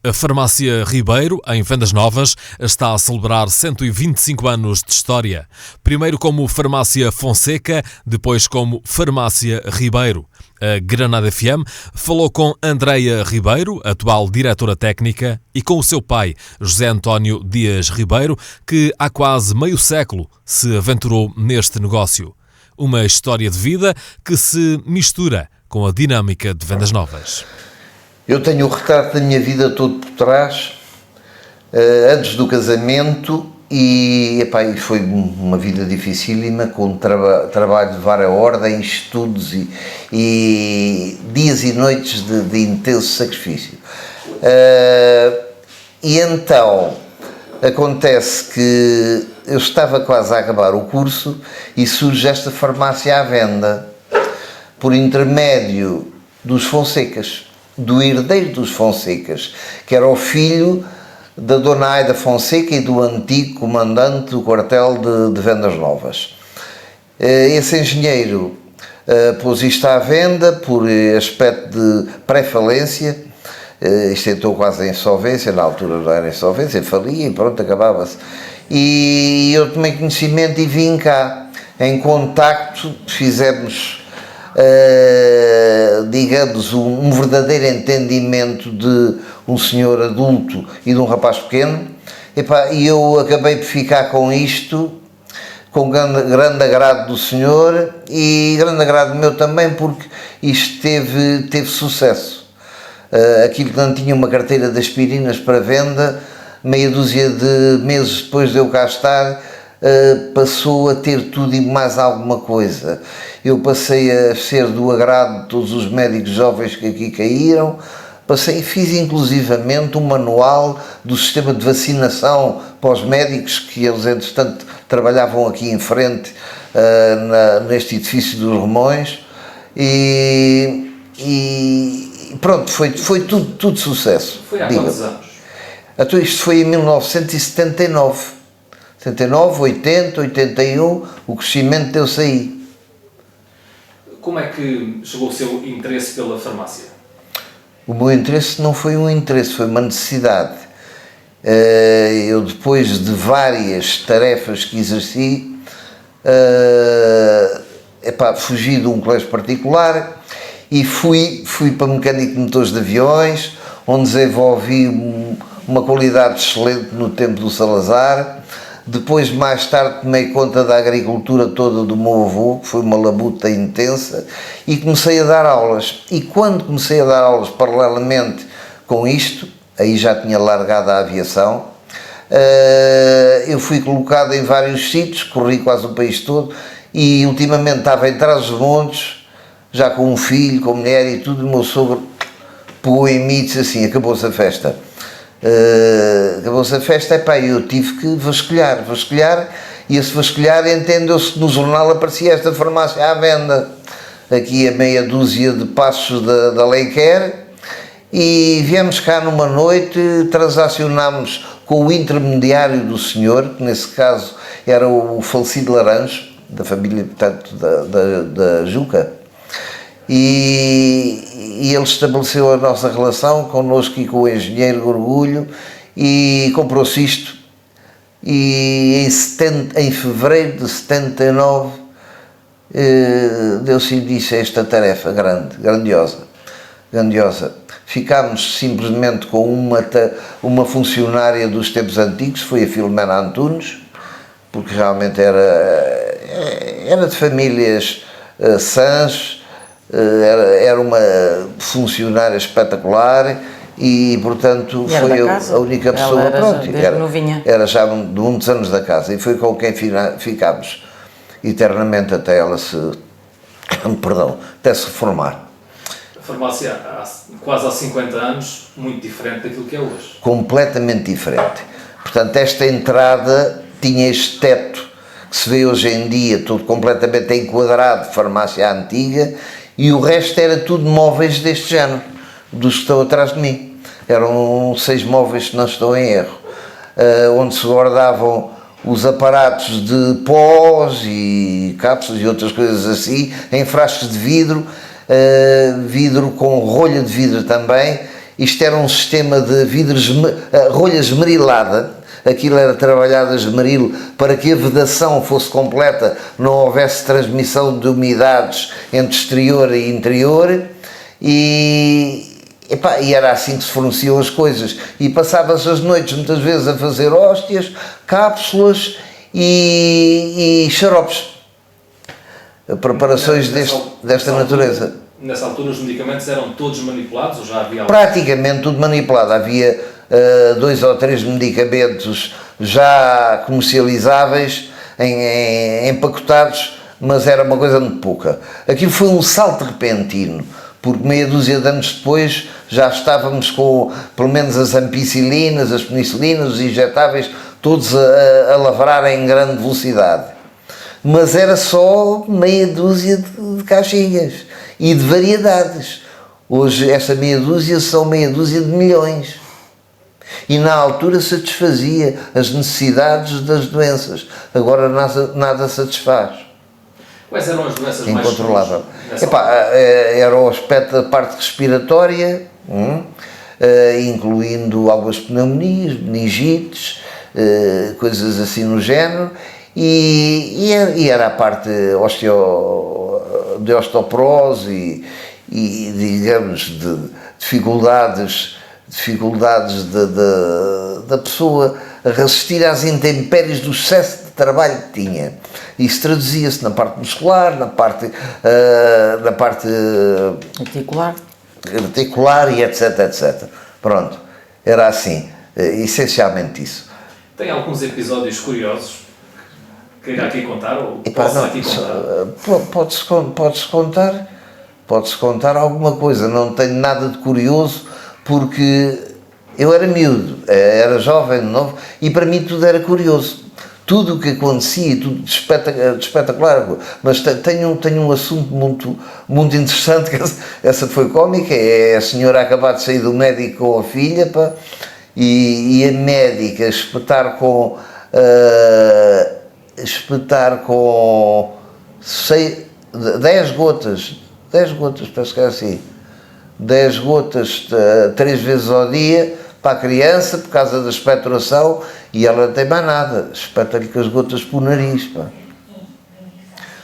A Farmácia Ribeiro, em Vendas Novas, está a celebrar 125 anos de história. Primeiro como Farmácia Fonseca, depois como Farmácia Ribeiro. A Granada FM falou com Andreia Ribeiro, atual diretora técnica, e com o seu pai, José António Dias Ribeiro, que há quase meio século se aventurou neste negócio. Uma história de vida que se mistura com a dinâmica de Vendas Novas. Eu tenho o retrato da minha vida todo por trás, antes do casamento, e foi uma vida dificílima, com trabalho de vara ordem, estudos e dias e noites de intenso sacrifício. E então, acontece que eu estava quase a acabar o curso e surge esta farmácia à venda, por intermédio dos Fonsecas, do herdeiro dos Fonsecas, que era o filho da Dona Aida Fonseca e do antigo comandante do quartel de Vendas Novas. Esse engenheiro pôs isto à venda por aspecto de pré-falência. Isto entrou quase em insolvência, na altura não era insolvência, falia e pronto, acabava-se. E eu tomei conhecimento e vim cá, em contacto, fizemos, digamos, um verdadeiro entendimento de um senhor adulto e de um rapaz pequeno, e eu acabei por ficar com isto, com grande agrado do senhor e grande agrado meu também, porque isto teve sucesso. Aquilo que não tinha uma carteira de aspirinas para venda, meia dúzia de meses depois de eu cá estar, passou a ter tudo e mais alguma coisa. Eu passei a ser do agrado de todos os médicos jovens que aqui caíram, fiz inclusivamente um manual do sistema de vacinação para os médicos, que eles entretanto trabalhavam aqui em frente, neste edifício dos Romões, e pronto, foi tudo sucesso. Foi há quantos anos? Então, isto foi em 1979, 79, 80, 81, o crescimento deu-se aí. Como é que chegou o seu interesse pela farmácia? O meu interesse não foi um interesse, foi uma necessidade. Eu, depois de várias tarefas que exerci, fugi de um colégio particular e fui para mecânico de motores de aviões, onde desenvolvi uma qualidade excelente no tempo do Salazar. Depois, mais tarde, tomei conta da agricultura toda do meu avô, que foi uma labuta intensa, e comecei a dar aulas. E quando comecei a dar aulas paralelamente com isto, aí já tinha largado a aviação, eu fui colocado em vários sítios, corri quase o país todo, e ultimamente estava em Trás-os-Montes, já com um filho, com mulher e tudo, e o meu sogro pegou em mim e disse assim: acabou-se a festa. Acabou-se a festa, eu tive que vasculhar, e esse vasculhar, entendeu-se, no jornal aparecia esta farmácia à venda, aqui a meia dúzia de passos da Leiquer, e viemos cá numa noite, transacionámos com o intermediário do senhor, que nesse caso era o falecido Laranjo, da família, portanto, da Juca, e ele estabeleceu a nossa relação connosco e com o engenheiro de orgulho, e comprou-se isto, e em fevereiro de 79 deu-se início a esta tarefa grandiosa. Ficámos simplesmente com uma funcionária dos tempos antigos, foi a Filomena Antunes, porque realmente era de famílias sãs, era uma funcionária espetacular e, portanto, foi a única pessoa. Era já de muitos anos da casa, e foi com quem ficámos eternamente até ela até se reformar. A farmácia quase há 50 anos, muito diferente daquilo que é hoje. Completamente diferente. Portanto, esta entrada tinha este teto que se vê hoje em dia, tudo completamente enquadrado, farmácia antiga, e o resto era tudo móveis deste género, dos que estão atrás de mim. Eram 6 móveis, se não estou em erro, onde se guardavam os aparatos de pós e cápsulas e outras coisas assim, em frascos de vidro, vidro com rolha de vidro também, Isto era um sistema de vidros, rolha esmerilada, aquilo era trabalhado a esmeril para que a vedação fosse completa, não houvesse transmissão de umidades entre exterior e interior, e era assim que se forneciam as coisas. E passava-se as noites muitas vezes a fazer hóstias, cápsulas e xaropes, preparações desta natureza. Nessa altura os medicamentos eram todos manipulados ou já havia algum? Praticamente tudo manipulado. Havia 2 ou 3 medicamentos já comercializáveis, empacotados, mas era uma coisa muito pouca. Aquilo foi um salto repentino, porque meia dúzia de anos depois já estávamos com pelo menos as ampicilinas, as penicilinas, os injetáveis, todos a lavrar em grande velocidade. Mas era só meia dúzia de caixinhas e de variedades. Hoje essa meia dúzia são meia dúzia de milhões. E na altura satisfazia as necessidades das doenças. Agora nada satisfaz. Quais eram as doenças incontrolável. mais comuns? Era o aspecto da parte respiratória, incluindo algumas pneumonias, meningites, coisas assim no género, e era a parte de osteoporose e digamos, de dificuldades da pessoa a resistir às intempéries do excesso de trabalho que tinha. Isso traduzia-se na parte muscular, na parte articular e etc. Pronto, era assim, essencialmente isso. Tem alguns episódios curiosos que queira aqui contar? Ou posso aqui contar? Pode-se contar alguma coisa, não tenho nada de curioso, porque eu era miúdo, era jovem, novo, e para mim tudo era curioso. Tudo o que acontecia, tudo de espetacular. Mas tenho um assunto muito interessante, que essa foi cómica, é a senhora acabar de sair do médico com a filha, e a médica espetar com 10 gotas, parece que é assim, 10 gotas 3 vezes ao dia para a criança, por causa da expectoração, e ela não tem mais nada, espeta-lhe com as gotas para o nariz.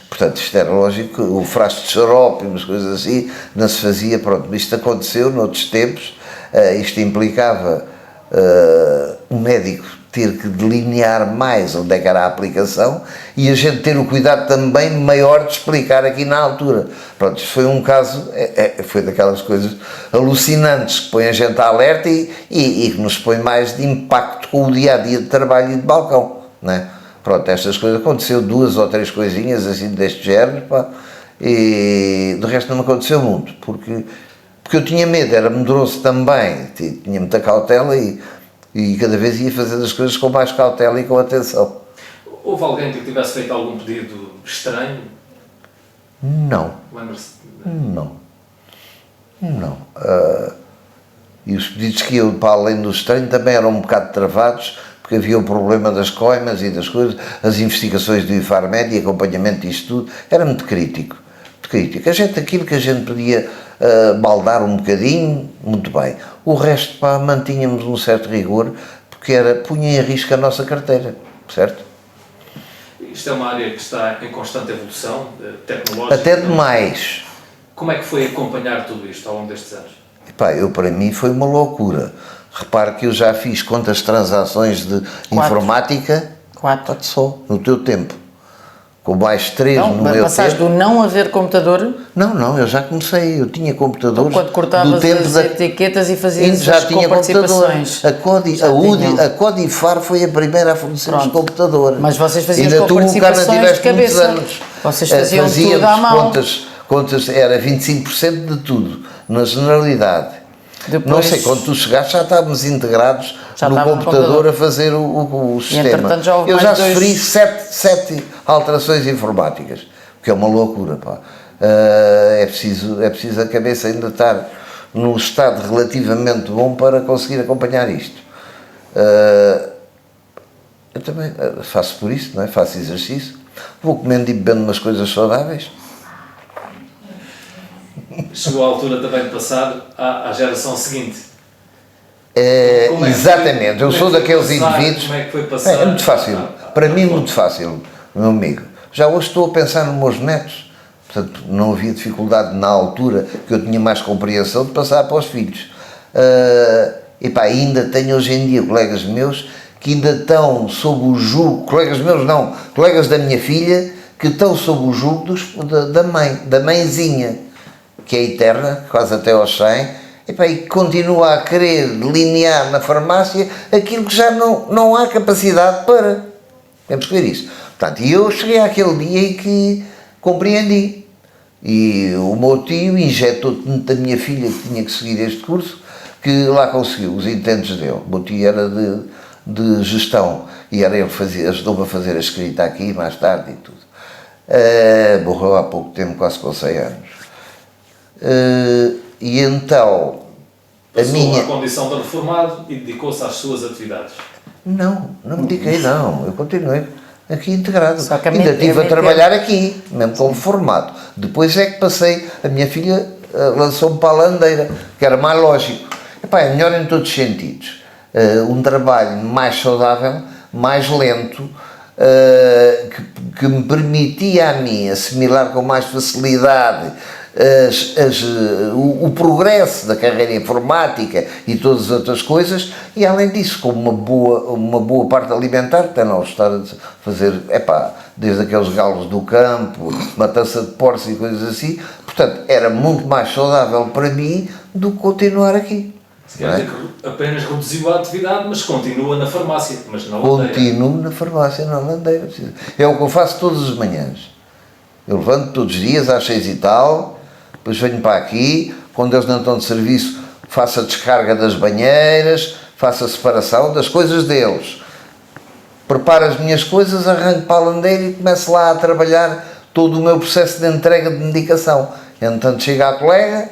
Portanto, isto era lógico, o frasco de xarope e umas coisas assim, não se fazia. Pronto, isto aconteceu noutros tempos, isto implicava o médico ter que delinear mais onde é que era a aplicação e a gente ter o cuidado também maior de explicar aqui na altura. Pronto, isto foi um caso, foi daquelas coisas alucinantes que põe a gente a alerta e que nos põe mais de impacto com o dia-a-dia de trabalho e de balcão, não é? Pronto, estas coisas, aconteceu 2 ou 3 coisinhas assim deste género, e do resto não me aconteceu muito, porque eu tinha medo, era medroso também, tinha muita cautela e cada vez ia fazendo as coisas com mais cautela e com atenção. Houve alguém que tivesse feito algum pedido estranho? Não. Lembra-se? Não. E os pedidos que iam para além do estranho também eram um bocado travados, porque havia o problema das coimas e das coisas, as investigações do Infarmed e acompanhamento disto tudo, era muito crítico. Aquilo que a gente podia baldar um bocadinho, muito bem. O resto, mantínhamos um certo rigor, porque punha em risco a nossa carteira, certo? Isto é uma área que está em constante evolução, tecnológica. Até demais. Como é que foi acompanhar tudo isto ao longo destes anos? Para mim foi uma loucura. Repare que eu já fiz quantas transações de informática? 4 só, no teu tempo. Com mais 3 então, no meu tempo. Passaste do não haver computador? Não, eu já comecei, eu tinha computadores. Então, quando cortavas as etiquetas e fazias já as tinha comparticipações. A Codifar foi a primeira a fornecer os computadores. Mas vocês faziam as comparticipações de cabeça. Vocês faziam tudo à mão. Contas, era 25% de tudo, na generalidade. Depois, não sei, quando tu chegaste já estávamos integrados no computador a fazer o sistema. Eu já sofri 7 alterações informáticas, que é uma loucura, é preciso a cabeça ainda estar num estado relativamente bom para conseguir acompanhar isto. Eu também faço por isso, não é? Faço exercício, vou comendo e bebendo umas coisas saudáveis. Chegou a altura também de passar à geração seguinte. Exatamente, eu sou daqueles indivíduos. Como é que foi passar? É muito fácil, para mim muito fácil, meu amigo. Já hoje estou a pensar nos meus netos, portanto não havia dificuldade na altura, que eu tinha mais compreensão de passar para os filhos. Ainda tenho hoje em dia colegas meus que ainda estão sob o jugo, colegas meus não, colegas da minha filha, que estão sob o jugo da mãezinha, que é eterna, quase até aos 100, e continua a querer delinear na farmácia aquilo que já não há capacidade para. É perceber isso. Portanto, eu cheguei àquele dia em que compreendi. E o meu tio injetou da minha filha que tinha que seguir este curso, que lá conseguiu os intentos dele. O meu tio era de gestão e era ele que ajudou-me a fazer a escrita aqui mais tarde e tudo. Morreu há pouco tempo, quase com 100 anos. E então passou a condição de reformado e dedicou-se às suas atividades? Não me dediquei, não. Eu continuei aqui integrado. Ainda estive a trabalhar aqui, mesmo como formado. Depois é que passei, a minha filha lançou-me para a landeira, que era mais lógico. É melhor em todos os sentidos. Um trabalho mais saudável, mais lento, que me permitia a mim assimilar com mais facilidade o progresso da carreira informática e todas as outras coisas, e além disso, com uma boa parte alimentar, que não estar a fazer, desde aqueles galos do campo, matança de porcos e coisas assim, portanto, era muito mais saudável para mim do que continuar aqui. Quer dizer que apenas reduziu a atividade, mas continua na farmácia, mas na landeira. Continuo na farmácia, na landeira. É o que eu faço todas as manhãs. Eu levanto todos os dias às 6 e tal, depois venho para aqui, quando eles não estão de serviço, faço a descarga das banheiras, faço a separação das coisas deles. Preparo as minhas coisas, arranco para a landeira e começo lá a trabalhar todo o meu processo de entrega de medicação. Entretanto, chega a colega,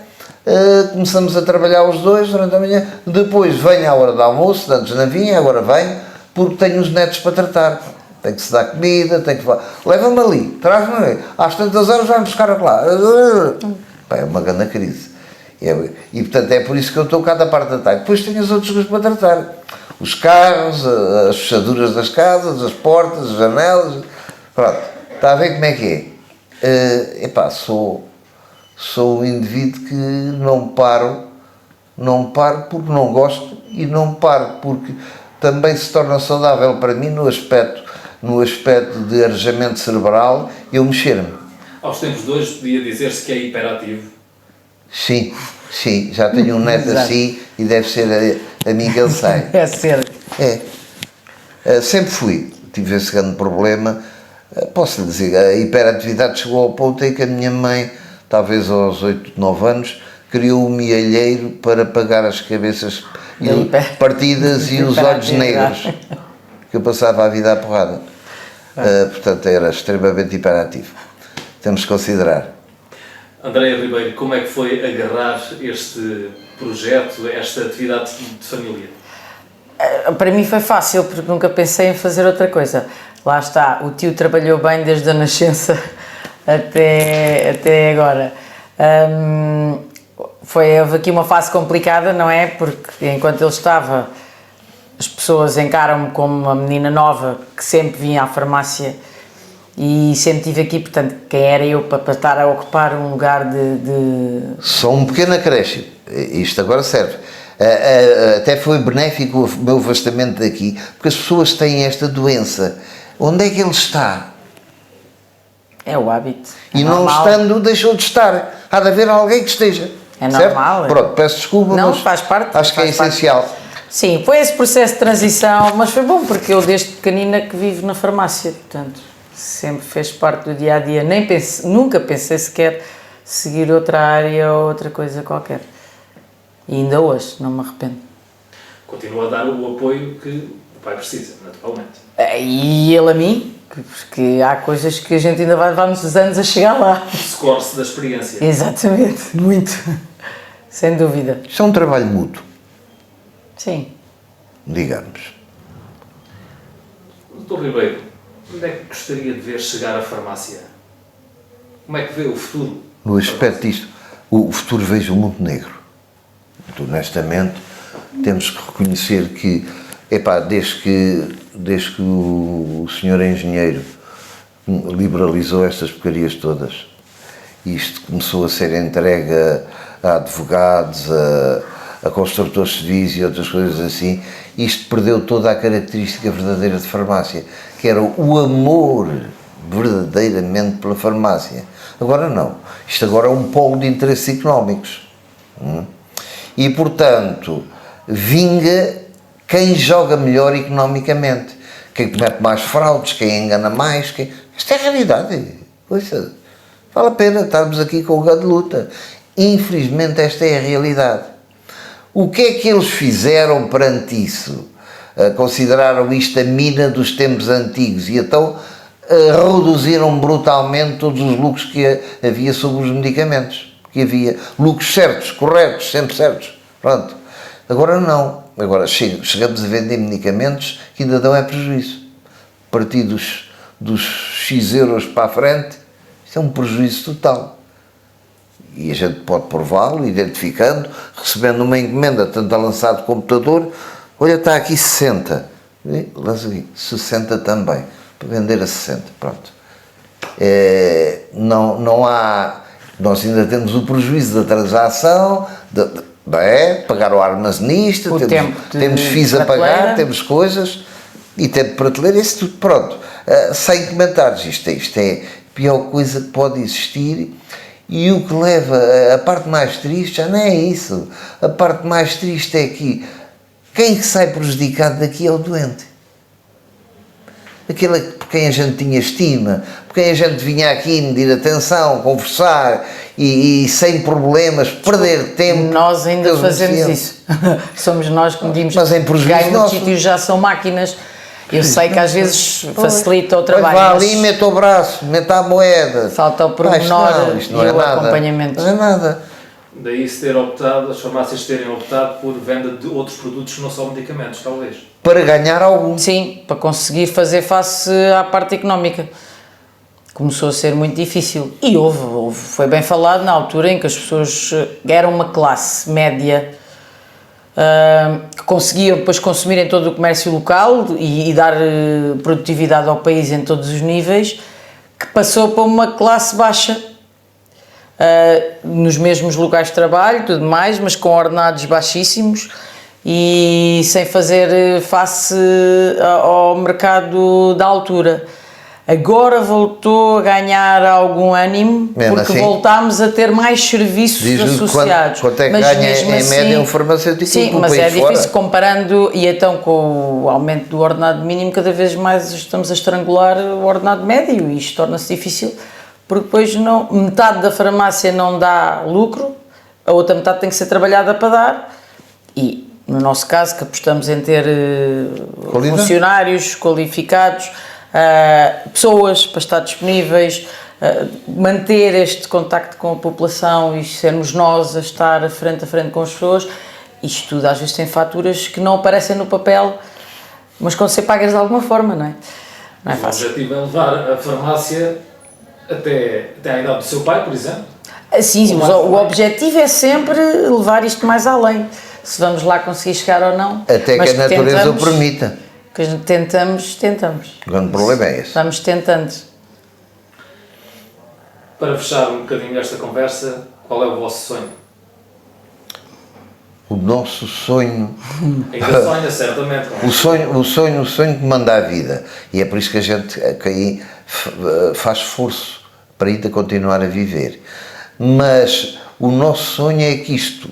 começamos a trabalhar os dois durante a manhã, depois venho à hora do almoço, antes não vinha, agora venho, porque tenho os netos para tratar. Tem que se dar comida, tem que falar, leva-me ali, traz-me ali, às tantas horas vai-me buscar lá. É uma grande crise. E portanto é por isso que eu estou cá da parte da tarde. Depois tenho os outros para tratar. Os carros, as fechaduras das casas, as portas, as janelas. Pronto, está a ver como é que é? Sou um indivíduo que não paro porque não gosto e não paro porque também se torna saudável para mim no aspecto de arejamento cerebral, eu mexer-me. Aos tempos de hoje podia dizer-se que é hiperativo? Sim, já tenho um neto assim e deve ser a mim que ele sai. É ser. Sempre fui, tive esse grande problema. Posso lhe dizer, a hiperatividade chegou ao ponto em que a minha mãe, talvez aos 8, 9 anos, criou um mielheiro para pagar as cabeças partidas e os olhos negros, que eu passava a vida à porrada. Portanto, era extremamente hiperativo. Temos que considerar. Andréia Ribeiro, como é que foi agarrar este projeto, esta atividade de família? Para mim foi fácil, porque nunca pensei em fazer outra coisa. Lá está, o tio trabalhou bem desde a nascença até agora. Houve aqui uma fase complicada, não é? Porque enquanto ele estava, as pessoas encaram-me como uma menina nova que sempre vinha à farmácia e sempre estive aqui, portanto, quem era eu para estar a ocupar um lugar de... Só um pequeno acréscimo, isto agora serve. Até foi benéfico o meu afastamento daqui, porque as pessoas têm esta doença. Onde é que ele está? É o hábito. E não estando, deixou de estar. Há de haver alguém que esteja. É normal. Certo? Pronto, peço desculpa, não, mas faz parte, acho que é essencial. Sim, foi esse processo de transição, mas foi bom porque eu desde pequenina que vivo na farmácia, portanto, sempre fez parte do dia-a-dia. Nunca pensei sequer seguir outra área ou outra coisa qualquer. E ainda hoje, não me arrependo. Continua a dar o apoio que o pai precisa, naturalmente. E ele a mim, porque há coisas que a gente ainda vai levar muitos anos a chegar lá. Socorre-se da experiência. Exatamente, muito. Sem dúvida. Isto é um trabalho mútuo. Sim. Digamos. Dr. Ribeiro, onde é que gostaria de ver chegar a farmácia? Como é que vê o futuro? No aspecto disto, o futuro vejo muito negro. Muito honestamente, temos que reconhecer que, desde que o senhor engenheiro liberalizou estas porcarias todas, isto começou a ser entregue a advogados, a construtores civis e outras coisas assim, isto perdeu toda a característica verdadeira de farmácia, que era o amor verdadeiramente pela farmácia. Agora não, isto agora é um polo de interesses económicos. E, portanto, vinga quem joga melhor economicamente, quem comete mais fraudes, quem engana mais. Isto é a realidade. Poxa, vale a pena estarmos aqui com o gado de luta. Infelizmente, esta é a realidade. O que é que eles fizeram perante isso? Consideraram isto a mina dos tempos antigos e então reduziram brutalmente todos os lucros que havia sobre os medicamentos. Que havia lucros certos, corretos, sempre certos. Pronto. Agora não. Agora chegamos a vender medicamentos que ainda dão prejuízo. A partir dos X euros para a frente, isto é um prejuízo total. E a gente pode prová-lo, identificando, recebendo uma encomenda, tanto a lançar de computador, olha, está aqui 60. Lança aqui, 60 também, para vender a 60. Pronto. Não há... Nós ainda temos o prejuízo da transação, pagar o armazenista, temos FIIs a pagar, temos coisas, e tempo de prateleira, isso tudo pronto. Sem comentários, isto é a pior coisa que pode existir, e o que leva, a parte mais triste já não é isso. A parte mais triste é que quem que sai prejudicado daqui é o doente. Aquele por quem a gente tinha estima, por quem a gente vinha aqui medir atenção, conversar e sem problemas, perder tempo. Nós ainda fazemos isso. Somos nós que medimos. Mas em prejuízo em muitos sítios já são máquinas. Eu sei que às vezes facilita o trabalho. Vá ali, mete o braço, mete a moeda. Falta o pormenor e o acompanhamento. Não é nada. Daí se ter optado, as farmácias terem optado por venda de outros produtos que não são medicamentos, talvez. Para ganhar algum. Sim, para conseguir fazer face à parte económica. Começou a ser muito difícil. E foi bem falado na altura em que as pessoas eram uma classe média que conseguia depois consumir em todo o comércio local e dar produtividade ao país em todos os níveis, que passou para uma classe baixa. Nos mesmos lugares de trabalho, tudo mais, mas com ordenados baixíssimos e sem fazer face ao mercado da altura. Agora voltou a ganhar algum ânimo, porque assim, voltámos a ter mais serviços associados. Quanto é que ganha em média um farmacêutico? Sim, mas é difícil comparando, e então com o aumento do ordenado mínimo cada vez mais estamos a estrangular o ordenado médio e isto torna-se difícil, porque depois metade da farmácia não dá lucro, a outra metade tem que ser trabalhada para dar, e no nosso caso que apostamos em ter funcionários qualificados, pessoas para estar disponíveis, manter este contacto com a população e sermos nós a estar frente a frente com as pessoas, isto tudo às vezes tem faturas que não aparecem no papel, mas quando ser pagas de alguma forma, não é? Não é fácil. O objetivo é levar a farmácia até a idade do seu pai, por exemplo? Sim, o objetivo é sempre levar isto mais além. Se vamos lá conseguir chegar ou não. Até que a natureza o permita. Que tentamos. O grande problema é esse. Vamos tentando. Para fechar um bocadinho esta conversa, qual é o vosso sonho? O nosso sonho... Ainda sonha, certamente. O sonho que manda a vida. E é por isso que a gente aí faz esforço para ainda continuar a viver. Mas o nosso sonho é que isto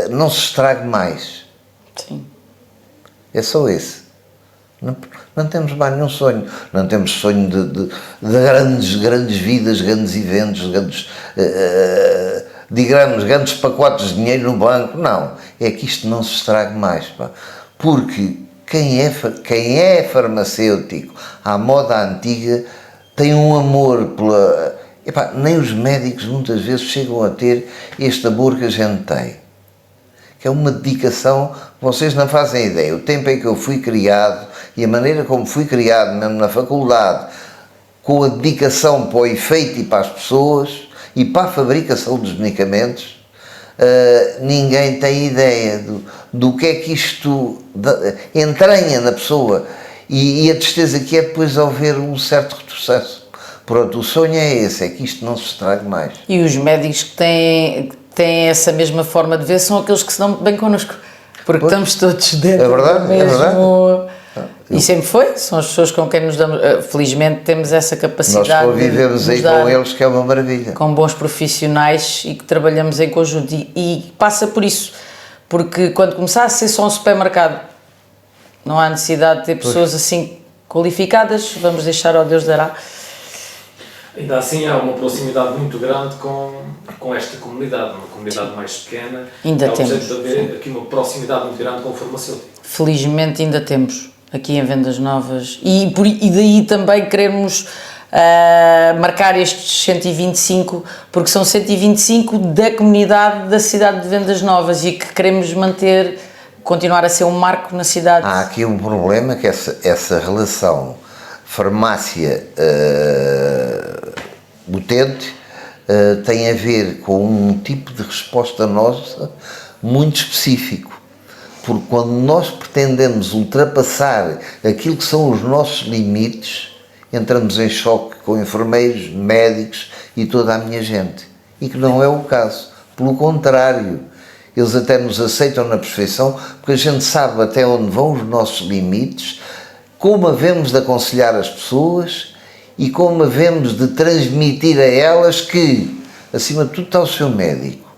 não se estrague mais. Sim. É só esse. Não temos mais nenhum sonho. Não temos sonho de grandes vidas, grandes eventos, grandes pacotes de dinheiro no banco. Não. É que isto não se estrague mais. Pá. Porque quem é farmacêutico à moda antiga tem um amor pela... Epá, nem os médicos muitas vezes chegam a ter este amor que a gente tem. Que é uma dedicação, vocês não fazem ideia. O tempo em que eu fui criado e a maneira como fui criado, mesmo na faculdade, com a dedicação para o efeito e para as pessoas e para a fabricação dos medicamentos, ninguém tem ideia do que é que isto entranha na pessoa e a tristeza que é depois ao ver um certo retrocesso. Pronto, o sonho é esse, é que isto não se estrague mais. E os médicos que têm essa mesma forma de ver são aqueles que se dão muito bem connosco, porque estamos todos dentro do mesmo... E sempre foi, são as pessoas com quem nos damos, felizmente temos essa capacidade. Nós convivemos aí com eles, que é uma maravilha. Com bons profissionais e que trabalhamos em conjunto e passa por isso, porque quando começar a ser só um supermercado, não há necessidade de ter pessoas assim qualificadas, vamos deixar ao Deus dará. Ainda assim há uma proximidade muito grande com esta comunidade, uma comunidade mais pequena. Ainda temos. De haver aqui uma proximidade muito grande com o farmacêutico. Felizmente ainda temos, aqui em Vendas Novas, e daí também queremos marcar estes 125, porque são 125 da comunidade da cidade de Vendas Novas e que queremos manter, continuar a ser um marco na cidade. Há aqui um problema, que essa relação farmácia utente tem a ver com um tipo de resposta nossa muito específico, porque quando nós pretendemos ultrapassar aquilo que são os nossos limites, entramos em choque com enfermeiros, médicos e toda a minha gente, e que não é o caso, pelo contrário, eles até nos aceitam na perfeição, porque a gente sabe até onde vão os nossos limites, como havemos de aconselhar as pessoas e como havemos de transmitir a elas que, acima de tudo, está o seu médico.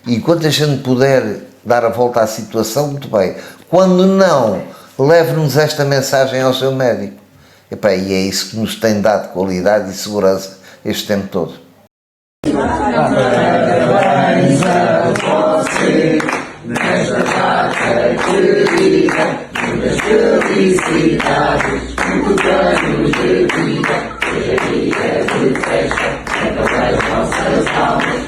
E enquanto a gente puder dar a volta à situação, muito bem. Quando não, leve-nos esta mensagem ao seu médico. E é isso que nos tem dado qualidade e segurança este tempo todo. Parabéns a você, nesta data querida, muitas felicidades, muitos anos de vida, seja dia de festa, para as nossas almas,